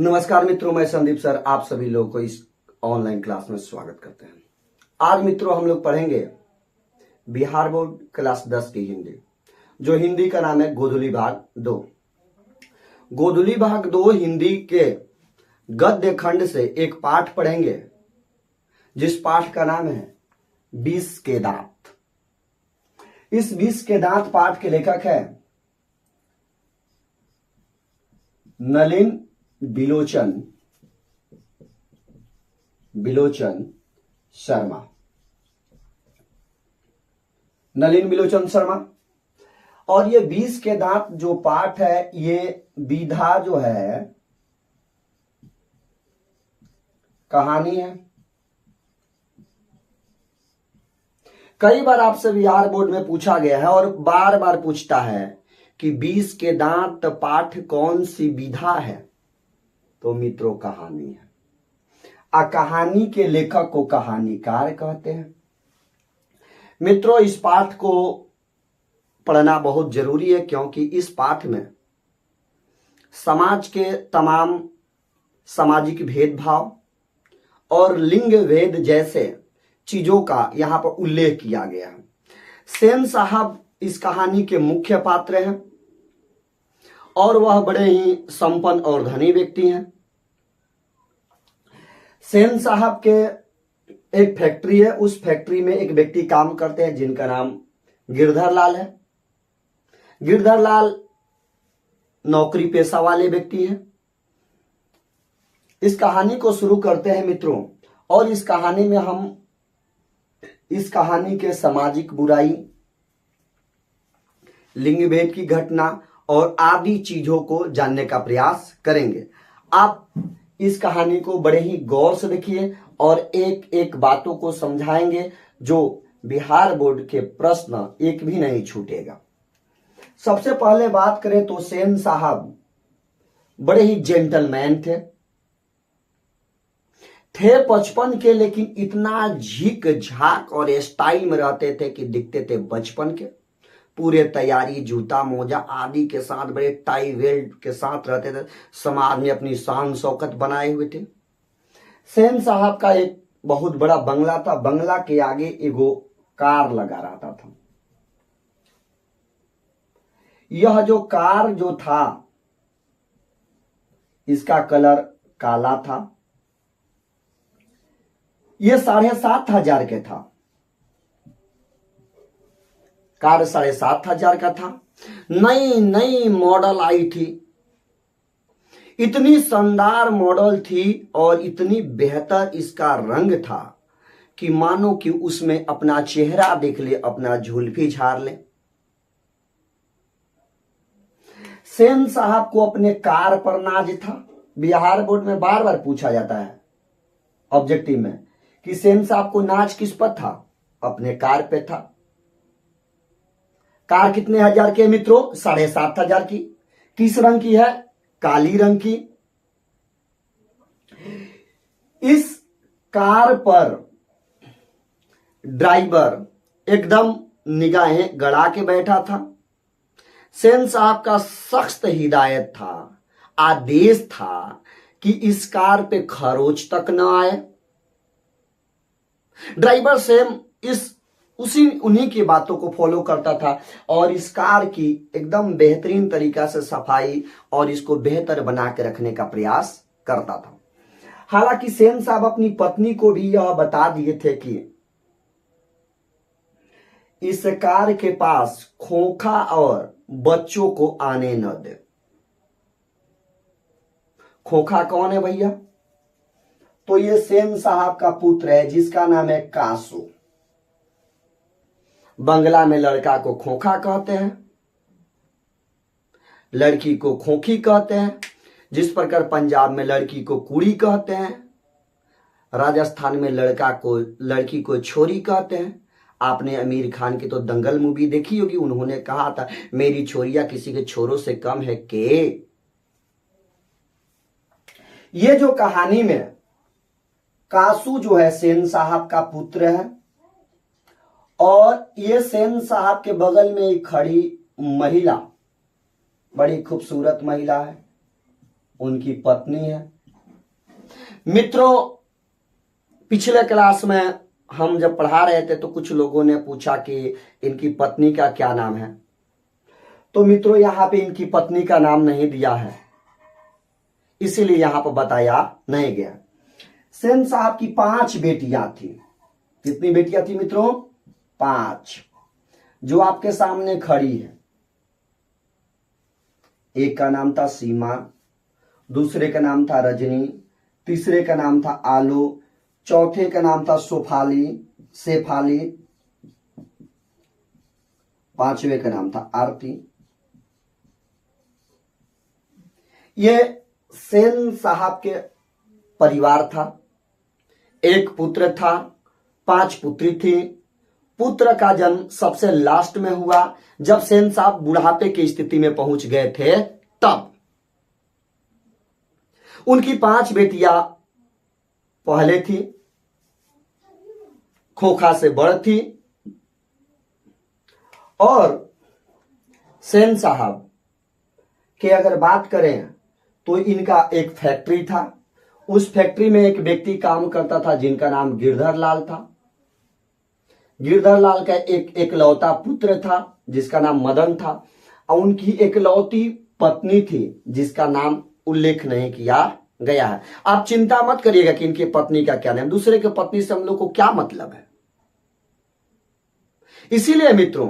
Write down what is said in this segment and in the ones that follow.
नमस्कार मित्रों, मैं संदीप सर आप सभी लोगों को इस ऑनलाइन क्लास में स्वागत करते हैं। आज मित्रों हम लोग पढ़ेंगे बिहार बोर्ड क्लास 10 की हिंदी, जो हिंदी का नाम है गोधुली भाग 2। गोधुली भाग 2 हिंदी के गद्य खंड से एक पाठ पढ़ेंगे, जिस पाठ का नाम है 20 के दांत। इस 20 के दांत पाठ के लेखक है नलिन बिलोचन शर्मा। नलिन बिलोचन शर्मा। और ये 20 के दांत जो पाठ है, ये विधा जो है कहानी है। कई बार आपसे बिहार बोर्ड में पूछा गया है और बार बार पूछता है कि 20 के दांत पाठ कौन सी विधा है, तो मित्रों कहानी है। कहानी के लेखक को कहानीकार कहते हैं। मित्रों इस पाठ को पढ़ना बहुत जरूरी है, क्योंकि इस पाठ में समाज के तमाम सामाजिक भेदभाव और लिंग भेद जैसे चीजों का यहां पर उल्लेख किया गया है। सेन साहब इस कहानी के मुख्य पात्र हैं और वह बड़े ही संपन्न और धनी व्यक्ति हैं। सेन साहब के एक फैक्ट्री है, उस फैक्ट्री में एक व्यक्ति काम करते हैं जिनका नाम गिरधर लाल है। गिरधर लाल नौकरी पेशा वाले व्यक्ति हैं। इस कहानी को शुरू करते हैं मित्रों, और इस कहानी में हम इस कहानी के सामाजिक बुराई, लिंग भेद की घटना और आदि चीजों को जानने का प्रयास करेंगे। आप इस कहानी को बड़े ही गौर से देखिए और एक एक बातों को समझाएंगे, जो बिहार बोर्ड के प्रश्न एक भी नहीं छूटेगा। सबसे पहले बात करें तो सेन साहब बड़े ही जेंटलमैन थे 55 के, लेकिन इतना झीक झाक और स्टाइल में रहते थे कि दिखते थे बचपन के। पूरे तैयारी, जूता मोजा आदि के साथ, बड़े टाई बेल्ट के साथ रहते थे। समाज में अपनी शान शौकत बनाए हुए थे। सेन साहब का एक बहुत बड़ा बंगला था। बंगला के आगे एगो कार लगा रहता था। यह जो कार जो था, इसका कलर काला था। यह 7,500 के था। कार 7,500 का था। नई नई मॉडल आई थी। इतनी शानदार मॉडल थी और इतनी बेहतर इसका रंग था कि मानो कि उसमें अपना चेहरा देख ले, अपना जुल्फी झाड़ ले। सेन साहब को अपने कार पर नाज था। बिहार बोर्ड में बार बार पूछा जाता है ऑब्जेक्टिव में कि सेन साहब को नाज किस पर था? अपने कार पे था। कार कितने हजार की है मित्रों? 7,500 की। किस रंग की है? काली रंग की। इस कार पर ड्राइवर एकदम निगाहें गड़ा के बैठा था। सेन साहब का सख्त हिदायत था, आदेश था कि इस कार पे खरोच तक न आए। ड्राइवर सेम उन्हीं की बातों को फॉलो करता था और इस कार की एकदम बेहतरीन तरीका से सफाई और इसको बेहतर बना के रखने का प्रयास करता था। हालांकि सेन साहब अपनी पत्नी को भी यह बता दिए थे कि इस कार के पास खोखा और बच्चों को आने न दे। खोखा कौन है भैया? तो ये सेन साहब का पुत्र है जिसका नाम है कासू। बंगला में लड़का को खोखा कहते हैं, लड़की को खोखी कहते हैं। जिस प्रकार पंजाब में लड़की को कुड़ी कहते हैं, राजस्थान में लड़की को छोरी कहते हैं। आपने आमिर खान की तो दंगल मूवी देखी होगी, उन्होंने कहा था मेरी छोरिया किसी के छोरों से कम है के। ये जो कहानी में कासू जो है सेन साहब का पुत्र है, और ये सेन साहब के बगल में एक खड़ी महिला, बड़ी खूबसूरत महिला है, उनकी पत्नी है। मित्रों, पिछले क्लास में हम जब पढ़ा रहे थे तो कुछ लोगों ने पूछा कि इनकी पत्नी का क्या नाम है। तो मित्रों, यहां पे इनकी पत्नी का नाम नहीं दिया है, इसीलिए यहां पर बताया नहीं गया। सेन साहब की 5 बेटियां थी। कितनी बेटियां थी मित्रों? 5, जो आपके सामने खड़ी है। एक का नाम था सीमा, दूसरे का नाम था रजनी, तीसरे का नाम था आलू, चौथे का नाम था शेफाली, पांचवे का नाम था आरती। ये सेन साहब के परिवार था। एक पुत्र था, 5 पुत्री थी। पुत्र का जन्म सबसे लास्ट में हुआ, जब सेन साहब बुढ़ापे की स्थिति में पहुंच गए थे तब। उनकी 5 बेटियां पहले थी, खोखा से बड़ थी। और सेन साहब के अगर बात करें तो इनका एक फैक्ट्री था। उस फैक्ट्री में एक व्यक्ति काम करता था जिनका नाम गिरधर लाल था। गिरधर लाल का एक एकलौता पुत्र था जिसका नाम मदन था, और उनकी एकलौती पत्नी थी जिसका नाम उल्लेख नहीं किया गया है। आप चिंता मत करिएगा कि इनकी पत्नी का क्या नाम। दूसरे के पत्नी से हम लोग को क्या मतलब है। इसीलिए मित्रों,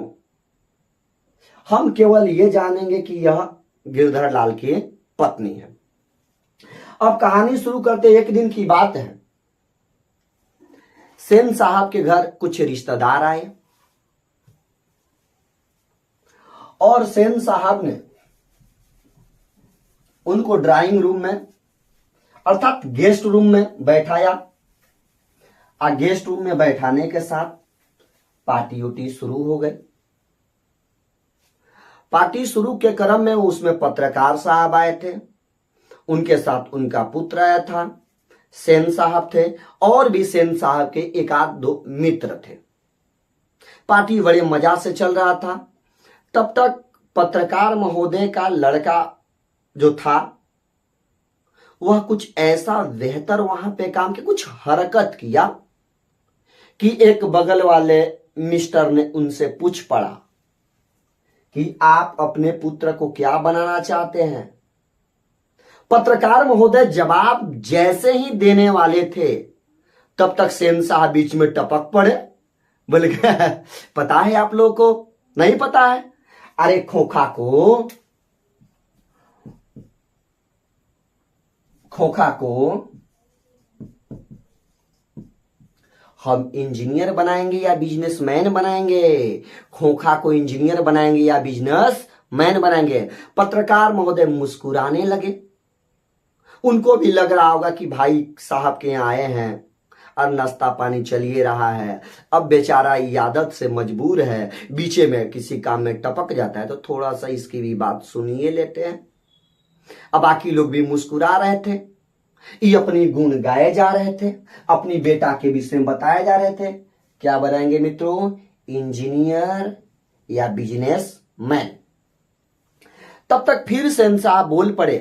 हम केवल ये जानेंगे कि यह गिरधर लाल की पत्नी है। अब कहानी शुरू करते। एक दिन की बात है, सेन साहब के घर कुछ रिश्तेदार आए और सेन साहब ने उनको ड्राइंग रूम में अर्थात गेस्ट रूम में बैठाया। और गेस्ट रूम में बैठाने के साथ पार्टी उटी शुरू हो गई। पार्टी शुरू के क्रम में उसमें पत्रकार साहब आए थे, उनके साथ उनका पुत्र आया था, सेन साहब थे, और भी सेन साहब के 1-2 मित्र थे। पार्टी बड़े मजा से चल रहा था। तब तक पत्रकार महोदय का लड़का जो था वह कुछ ऐसा बेहतर वहां पे काम के कुछ हरकत किया कि एक बगल वाले मिस्टर ने उनसे पूछ पड़ा कि आप अपने पुत्र को क्या बनाना चाहते हैं। पत्रकार महोदय जवाब जैसे ही देने वाले थे तब तक सेन साहब बीच में टपक पड़े। बोले पता है आप लोगों को? नहीं पता है? अरे खोखा को हम इंजीनियर बनाएंगे या बिजनेसमैन बनाएंगे? खोखा को इंजीनियर बनाएंगे या बिजनेसमैन बनाएंगे? पत्रकार महोदय मुस्कुराने लगे। उनको भी लग रहा होगा कि भाई साहब के यहाँ आए हैं और नाश्ता पानी चलिए रहा है, अब बेचारा ये आदत से मजबूर है, बीचे में किसी काम में टपक जाता है तो थोड़ा सा इसकी भी बात सुनिए लेते हैं। अब बाकी लोग भी मुस्कुरा रहे थे, ये अपनी गुण गाए जा रहे थे, अपनी बेटा के विषय में बताए जा रहे थे। क्या बनाएंगे मित्रों? इंजीनियर या बिजनेसमैन। तब तक फिर सेन साहब बोल पड़े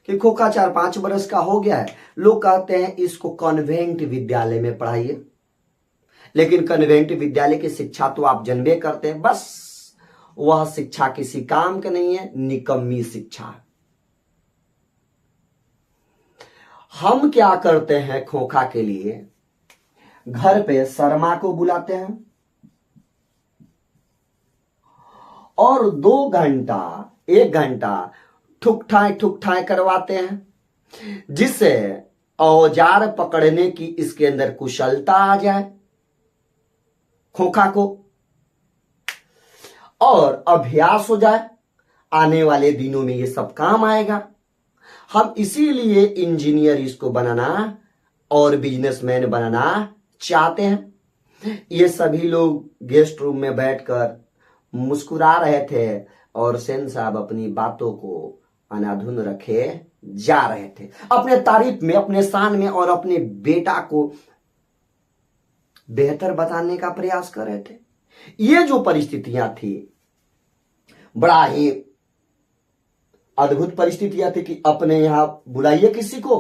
कि खोखा 4-5 बरस का हो गया है, लोग कहते हैं इसको कॉन्वेंट विद्यालय में पढ़ाइए। लेकिन कॉन्वेंट विद्यालय की शिक्षा तो आप जानबे करते हैं, बस वह शिक्षा किसी काम का नहीं है, निकम्मी शिक्षा। हम क्या करते हैं खोखा के लिए? घर पे शर्मा को बुलाते हैं और 1 घंटा ठुक ठाए करवाते हैं, जिससे औजार पकड़ने की इसके अंदर कुशलता आ जाए खोखा को, और अभ्यास हो जाए। आने वाले दिनों में ये सब काम आएगा। हम इसीलिए इंजीनियर इसको बनाना और बिजनेसमैन बनाना चाहते हैं। ये सभी लोग गेस्ट रूम में बैठकर मुस्कुरा रहे थे और सेन साहब अपनी बातों को अनाधुन रखे जा रहे थे, अपने तारीफ में, अपने शान में, और अपने बेटा को बेहतर बताने का प्रयास कर रहे थे। ये जो परिस्थितियां थी बड़ा ही अद्भुत परिस्थितियां थी कि अपने यहां बुलाइए किसी को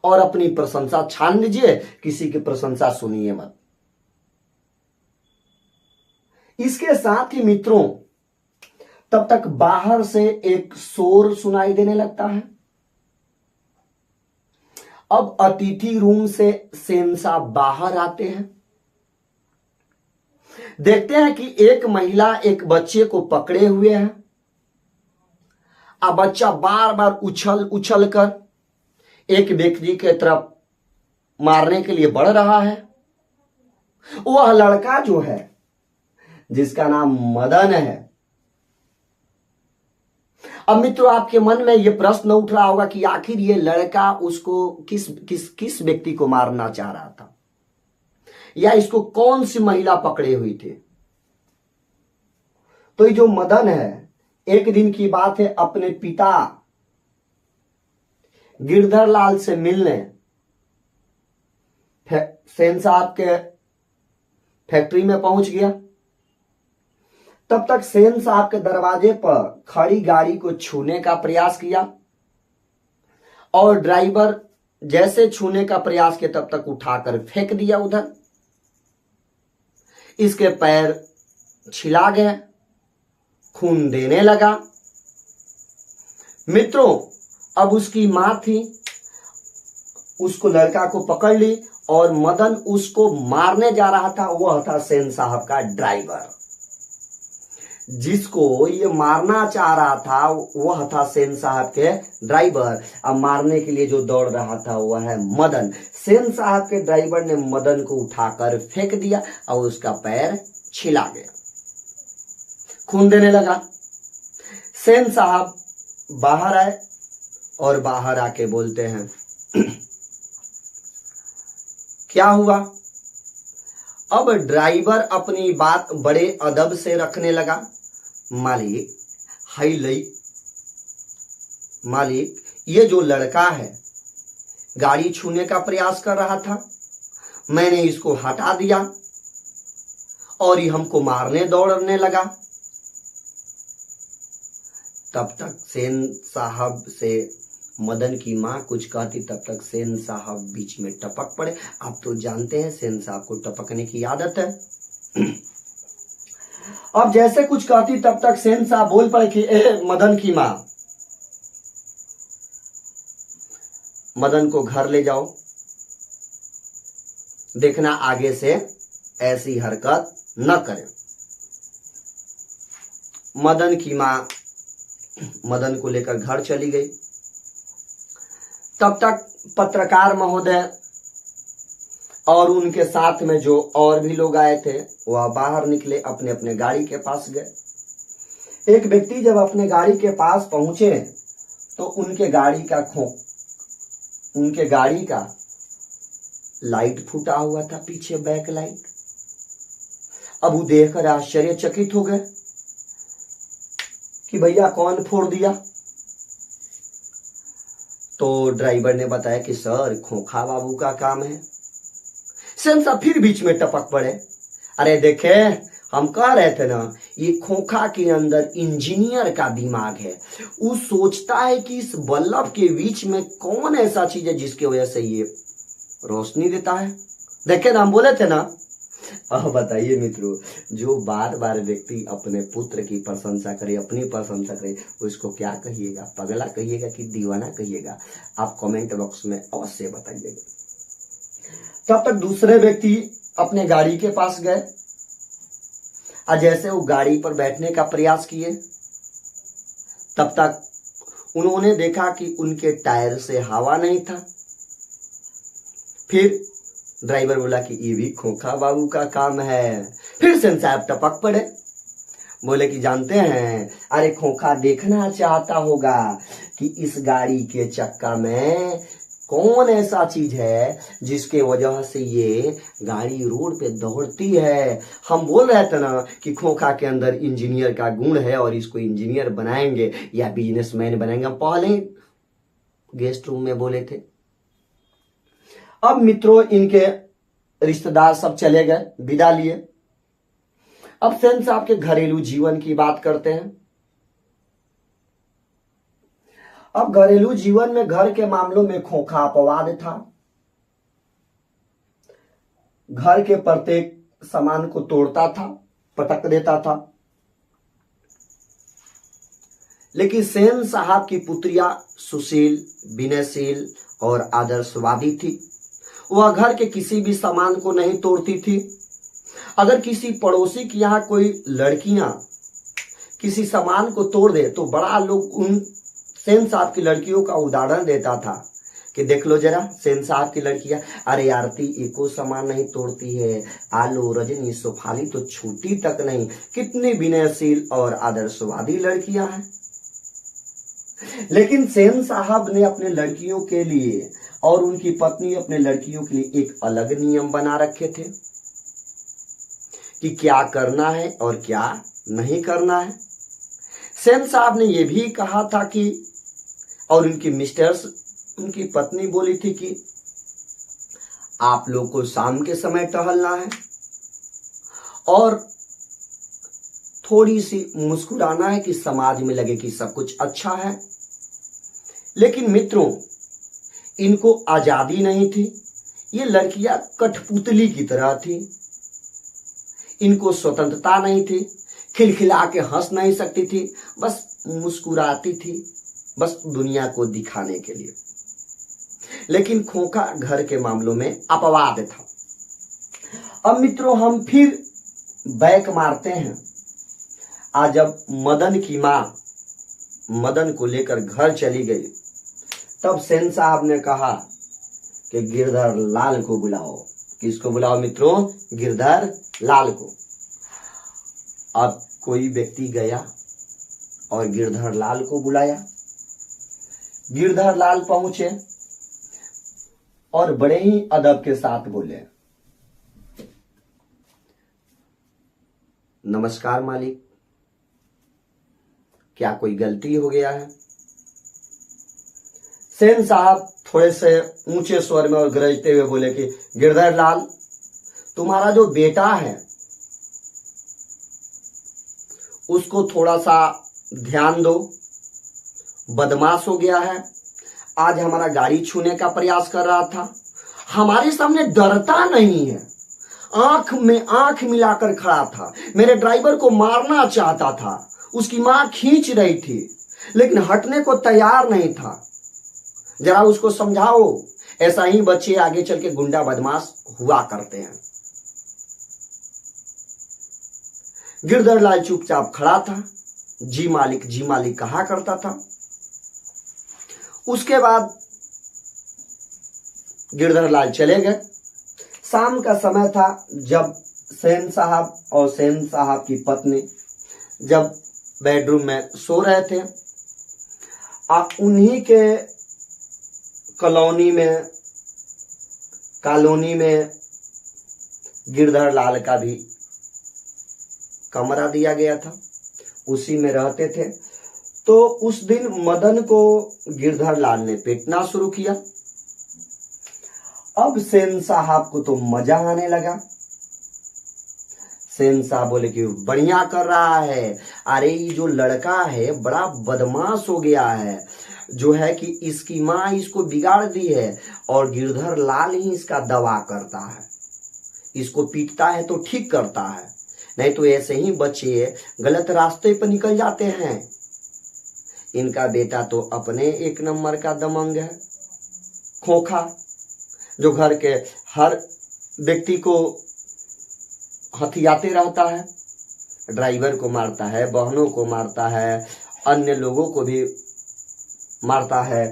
और अपनी प्रशंसा छान लीजिए, किसी की प्रशंसा सुनिए मत। इसके साथ ही मित्रों तब तक बाहर से एक शोर सुनाई देने लगता है। अब अतिथि रूम से शहंशाह बाहर आते हैं, देखते हैं कि एक महिला एक बच्चे को पकड़े हुए है। अब बच्चा बार बार उछल उछल कर एक व्यक्ति के तरफ मारने के लिए बढ़ रहा है। वह लड़का जो है जिसका नाम मदन है। अब मित्रों आपके मन में यह प्रश्न उठ रहा होगा कि आखिर ये लड़का उसको किस व्यक्ति को मारना चाह रहा था, या इसको कौन सी महिला पकड़े हुई थी। तो ये जो मदन है, एक दिन की बात है, अपने पिता गिरधर लाल से मिलने शहंशाह के फैक्ट्री में पहुंच गया। तब तक शहंशाह के दरवाजे पर खड़ी गाड़ी को छूने का प्रयास किया और ड्राइवर जैसे छूने का प्रयास किया तब तक उठाकर फेंक दिया उधर। इसके पैर छिला गए, खून देने लगा। मित्रों अब उसकी मां थी, उसको लड़का को पकड़ ली और मदन उसको मारने जा रहा था। वह था शहंशाह का ड्राइवर, जिसको ये मारना चाह रहा था वह था शहंशाह के ड्राइवर। अब मारने के लिए जो दौड़ रहा था वह है मदन। शहंशाह के ड्राइवर ने मदन को उठाकर फेंक दिया और उसका पैर छिला गया, खून देने लगा। शहंशाह बाहर आए और बाहर आके बोलते हैं क्या हुआ। अब ड्राइवर अपनी बात बड़े अदब से रखने लगा। मालिक, हाय लई मालिक, ये जो लड़का है गाड़ी छूने का प्रयास कर रहा था, मैंने इसको हटा दिया और ये हमको मारने दौड़ने लगा। तब तक शहंशाह से मदन की मां कुछ कहती, तब तक शहंशाह बीच में टपक पड़े। आप तो जानते हैं शहंशाह को टपकने की आदत है। अब जैसे कुछ कहती तब तक शहंशाह बोल पड़े कि मदन की मां, मदन को घर ले जाओ, देखना आगे से ऐसी हरकत न करे। मदन की मां मदन को लेकर घर चली गई। तब तक पत्रकार महोदय और उनके साथ में जो और भी लोग आए थे वह बाहर निकले, अपने अपने गाड़ी के पास गए। एक व्यक्ति जब अपने गाड़ी के पास पहुंचे तो उनके गाड़ी का लाइट फूटा हुआ था, पीछे बैक लाइट। अब वो देखकर आश्चर्यचकित हो गए कि भैया कौन फोड़ दिया। तो ड्राइवर ने बताया कि सर खोखा बाबू का काम है। शहंशाह फिर बीच में टपक पड़े, अरे देखे हम कह रहे थे ना, ये खोखा के अंदर इंजीनियर का दिमाग है। वो सोचता है कि इस बल्ब के बीच में कौन ऐसा चीज है जिसकी वजह से ये रोशनी देता है। देखे ना, हम बोले थे ना। अब बताइए मित्रों, जो बार बार व्यक्ति अपने पुत्र की प्रशंसा करे, अपनी प्रशंसा करे, उसको क्या कहिएगा, पगला कहिएगा कि दीवाना कहिएगा? आप कमेंट बॉक्स में अवश्य बताइएगा। तब तक दूसरे व्यक्ति अपने गाड़ी के पास गए और जैसे वो गाड़ी पर बैठने का प्रयास किए, तब तक उन्होंने देखा कि उनके टायर से हवा नहीं था। फिर ड्राइवर बोला कि ये भी खोखा बाबू का काम है। फिर शहंशाह टपक पड़े, बोले कि जानते हैं, अरे खोखा देखना चाहता होगा कि इस गाड़ी के चक्का में कौन ऐसा चीज है जिसके वजह से ये गाड़ी रोड पे दौड़ती है। हम बोल रहे थे ना कि खोखा के अंदर इंजीनियर का गुण है और इसको इंजीनियर बनाएंगे या बिजनेसमैन बनाएंगे। हम पहले गेस्ट रूम में बोले थे। अब मित्रों इनके रिश्तेदार सब चले गए, विदा लिए। अब शहंशाह के घरेलू जीवन की बात करते हैं। अब घरेलू जीवन में घर के मामलों में खोखा अपवाद था। घर के प्रत्येक सामान को तोड़ता था, पटक देता था। लेकिन सेन साहब की पुत्रियां सुशील, विनयशील और आदर्शवादी थी। वह घर के किसी भी सामान को नहीं तोड़ती थी। अगर किसी पड़ोसी के यहाँ कोई लड़कियां किसी सामान को तोड़ दे तो बड़ा लोग उन सेन साहब की लड़कियों का उदाहरण देता था कि देख लो जरा सेन साहब की लड़कियां, अरे आरती एको सामान नहीं तोड़ती है, आलू, रजनी, सोफाली तो छूटी तक नहीं। कितनी विनयशील और आदर्शवादी लड़कियां हैं। लेकिन सेन साहब ने अपने लड़कियों के लिए और उनकी पत्नी अपने लड़कियों के लिए एक अलग नियम बना रखे थे कि क्या करना है और क्या नहीं करना है। सेन साहब ने यह भी कहा था कि, और उनकी पत्नी बोली थी कि आप लोग को शाम के समय टहलना है और थोड़ी सी मुस्कुराना है कि समाज में लगे कि सब कुछ अच्छा है। लेकिन मित्रों, इनको आजादी नहीं थी। ये लड़कियां कठपुतली की तरह थी। इनको स्वतंत्रता नहीं थी। खिलखिला के हंस नहीं सकती थी, बस मुस्कुराती थी, बस दुनिया को दिखाने के लिए। लेकिन खोखा घर के मामलों में अपवाद था। अब मित्रों, हम फिर बैक मारते हैं। आज जब मदन की मां मदन को लेकर घर चली गई, तब सेन साहब ने कहा कि गिरधर लाल को बुलाओ। किसको बुलाओ मित्रों? गिरधर लाल को। अब कोई व्यक्ति गया और गिरधर लाल को बुलाया। गिरधर लाल पहुंचे और बड़े ही अदब के साथ बोले, नमस्कार मालिक, क्या कोई गलती हो गया है? सेन साहब थोड़े से ऊंचे स्वर में और गरजते हुए बोले कि गिरधर लाल, तुम्हारा जो बेटा है उसको थोड़ा सा ध्यान दो, बदमाश हो गया है। आज हमारा गाड़ी छूने का प्रयास कर रहा था, हमारे सामने डरता नहीं है, आंख में आंख मिलाकर खड़ा था, मेरे ड्राइवर को मारना चाहता था, उसकी मां खींच रही थी लेकिन हटने को तैयार नहीं था। जरा उसको समझाओ। ऐसा ही बच्चे आगे चल के गुंडा बदमाश हुआ करते हैं। गिरधर लाल चुपचाप खड़ा था, जी मालिक कहा करता था। उसके बाद गिरधर लाल चले गए। शाम का समय था जब सेन साहब और सेन साहब की पत्नी जब बेडरूम में सो रहे थे, उन्हीं के कॉलोनी में गिरधर लाल का भी कमरा दिया गया था, उसी में रहते थे। तो उस दिन मदन को गिरधर लाल ने पीटना शुरू किया। अब सेन साहब को तो मजा आने लगा। सेन साहब बोले कि बढ़िया कर रहा है, अरे ये जो लड़का है बड़ा बदमाश हो गया है, जो है कि इसकी मां इसको बिगाड़ दी है और गिरधर लाल ही इसका दवा करता है, इसको पीटता है तो ठीक करता है, नहीं तो ऐसे ही बच्चे गलत रास्ते पर निकल जाते हैं। इनका बेटा तो अपने एक नंबर का दमंग है, खोखा, जो घर के हर व्यक्ति को हथियाते रहता है, ड्राइवर को मारता है, बहनों को मारता है, अन्य लोगों को भी मारता है।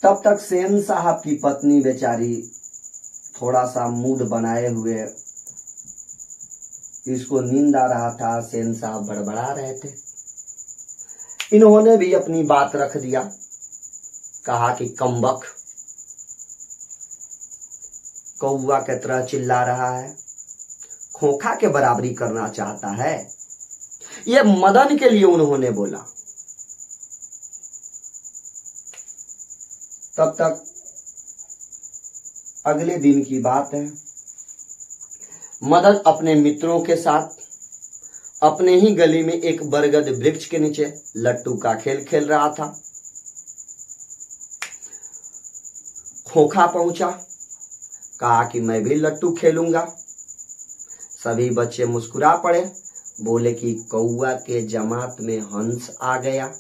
तब तक सेन साहब की पत्नी बेचारी थोड़ा सा मूड बनाए हुए, इसको नींद आ रहा था, सेन साहब बड़बड़ा रहे थे। इन्होंने भी अपनी बात रख दिया, कहा कि कमबख्त, कौवा की तरह चिल्ला रहा है, खोखा के बराबरी करना चाहता है। यह मदन के लिए उन्होंने बोला। तब तक अगले दिन की बात है, मदन अपने मित्रों के साथ अपने ही गली में एक बरगद वृक्ष के नीचे लट्टू का खेल खेल रहा था। खोखा पहुंचा, कहा कि मैं भी लट्टू खेलूंगा। सभी बच्चे मुस्कुरा पड़े, बोले कि कौआ के जमात में हंस आ गया।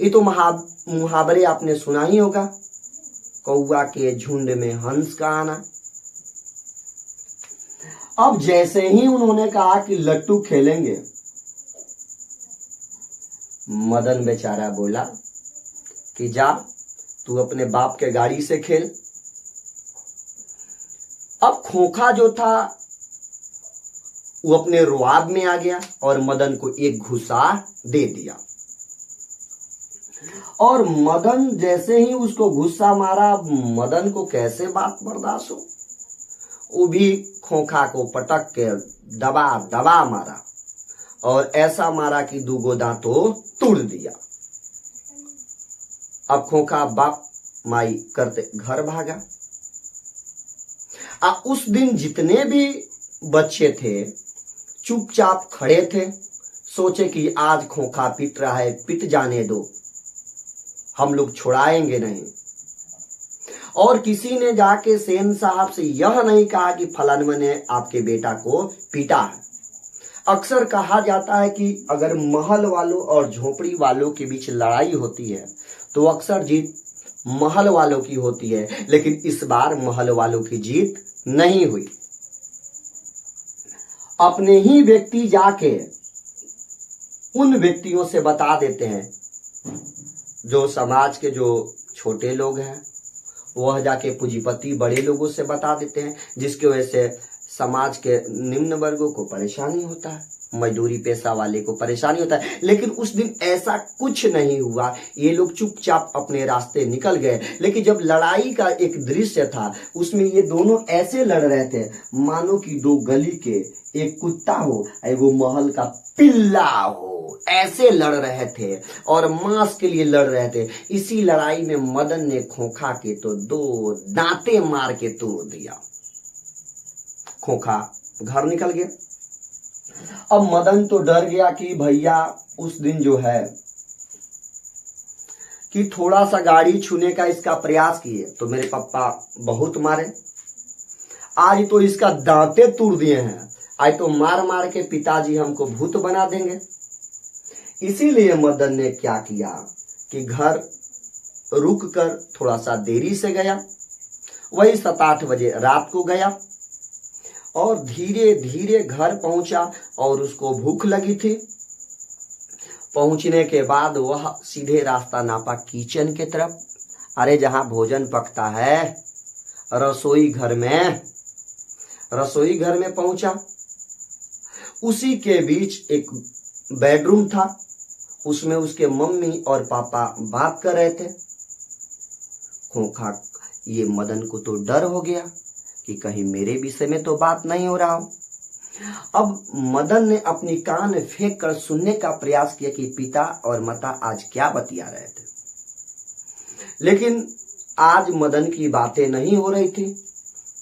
ये तो मुहावरे आपने सुना ही होगा, कौआ के झुंड में हंस का आना। अब जैसे ही उन्होंने कहा कि लट्टू खेलेंगे, मदन बेचारा बोला कि जा तू अपने बाप के गाड़ी से खेल। अब खोखा जो था वो अपने रुआब में आ गया और मदन को एक घुसा दे दिया। और मदन जैसे ही उसको गुस्सा मारा, मदन को कैसे बात बर्दाश्त हो, वो भी खोखा को पटक के दबा दबा मारा और ऐसा मारा कि दूगो दांतों तोड़ दिया। अब खोखा बाप माई करते घर भागा। उस दिन जितने भी बच्चे थे चुपचाप खड़े थे, सोचे कि आज खोखा पिट रहा है, पिट जाने दो, हम लोग छुड़ाएंगे नहीं। और किसी ने जाके सेन साहब से यह नहीं कहा कि फलानवे ने आपके बेटा को पीटा है। अक्सर कहा जाता है कि अगर महल वालों और झोपड़ी वालों के बीच लड़ाई होती है तो अक्सर जीत महल वालों की होती है, लेकिन इस बार महल वालों की जीत नहीं हुई। अपने ही व्यक्ति जाके उन व्यक्तियों से बता देते हैं, जो समाज के जो छोटे लोग हैं वह जाके पूंजीपति बड़े लोगों से बता देते हैं, जिसकी वजह से समाज के निम्न वर्गों को परेशानी होता है, मजदूरी पेशा वाले को परेशानी होता है। लेकिन उस दिन ऐसा कुछ नहीं हुआ, ये लोग चुपचाप अपने रास्ते निकल गए। लेकिन जब लड़ाई का एक दृश्य था उसमें ये दोनों ऐसे लड़ रहे थे मानो कि दो गली के एक कुत्ता हो एगो महल का पिल्ला हो, ऐसे लड़ रहे थे और मांस के लिए लड़ रहे थे। इसी लड़ाई में मदन ने खोखा के तो दो दांते मार के तोड़ दिया। खोखा घर निकल गया। अब मदन तो डर गया कि भैया उस दिन जो है कि थोड़ा सा गाड़ी छूने का इसका प्रयास किए तो मेरे पापा बहुत मारे, आज तो इसका दांते तोड़ दिए हैं, आज तो मार मार के पिताजी हमको भूत बना देंगे। इसीलिए मदन ने क्या किया कि घर रुक कर थोड़ा सा देरी से गया, वही 7-8 बजे रात को गया और धीरे धीरे घर पहुंचा और उसको भूख लगी थी। पहुंचने के बाद वह सीधे रास्ता नापा किचन के तरफ। अरे जहां भोजन पकता है रसोई घर में पहुंचा। उसी के बीच एक बेडरूम था, उसमें उसके मम्मी और पापा बात कर रहे थे। खोखा ये मदन को तो डर हो गया कि कहीं मेरे विषय में तो बात नहीं हो रहा हो। अब मदन ने अपनी कान फेंक कर सुनने का प्रयास किया कि पिता और माता आज क्या बतिया रहे थे, लेकिन आज मदन की बातें नहीं हो रही थी।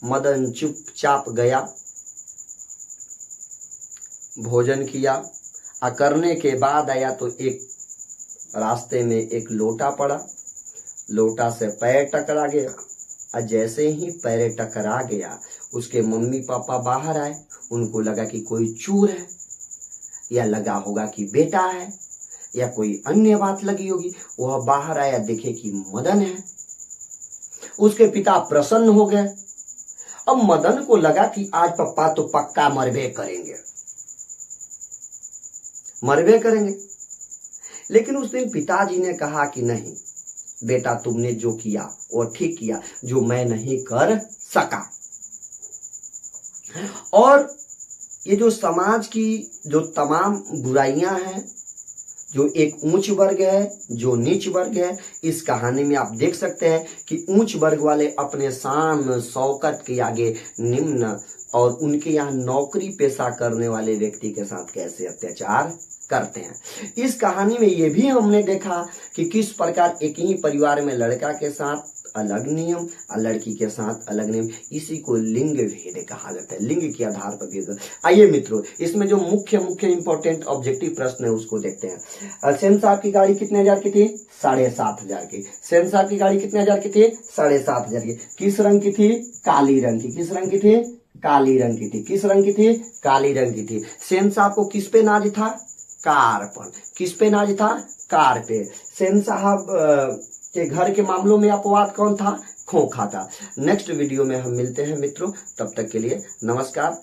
मदन चुपचाप गया, भोजन किया, करने के बाद आया तो एक रास्ते में एक लोटा पड़ा, लोटा से पैर टकरा गया। जैसे ही पैर टकरा गया उसके मम्मी पापा बाहर आए, उनको लगा कि कोई चोर है या लगा होगा कि बेटा है या कोई अन्य बात लगी होगी। वह बाहर आया, देखे कि मदन है। उसके पिता प्रसन्न हो गए। अब मदन को लगा कि आज पापा तो पक्का मरबे करेंगे। लेकिन उस दिन पिताजी ने कहा कि नहीं बेटा, तुमने जो किया वो ठीक किया, जो मैं नहीं कर सका। और ये जो समाज की जो तमाम बुराइयां हैं, जो एक ऊंच वर्ग है जो नीच वर्ग है, इस कहानी में आप देख सकते हैं कि ऊंच वर्ग वाले अपने शान शौकत के आगे निम्न और उनके यहाँ नौकरी पेशा करने वाले व्यक्ति के साथ कैसे अत्याचार करते हैं। इस कहानी में ये भी हमने देखा कि किस प्रकार एक ही परिवार में लड़का के साथ अलग नियम और लड़की के साथ अलग नियम, इसी को लिंग भेद कहा जाता है। लिंग के आधार पर भेद। आइए मित्रों, इसमें जो मुख्य इंपॉर्टेंट ऑब्जेक्टिव प्रश्न है उसको देखते हैं। सेन साहब की गाड़ी कितने हजार की थी? 7,500 की। सेन साहब की गाड़ी कितने हजार की थी? 7,500 की। किस रंग की थी? काली रंग की। किस रंग की थी? काली रंग की थी। किस रंग की थी? काली रंग की थी। सेन साहब को किस पे नाज था? कार पर। किस पे नाज था? कार पे। सेन साहब के घर के मामलों में अपवाद कौन था? खोखा था। नेक्स्ट वीडियो में हम मिलते हैं मित्रों, तब तक के लिए नमस्कार।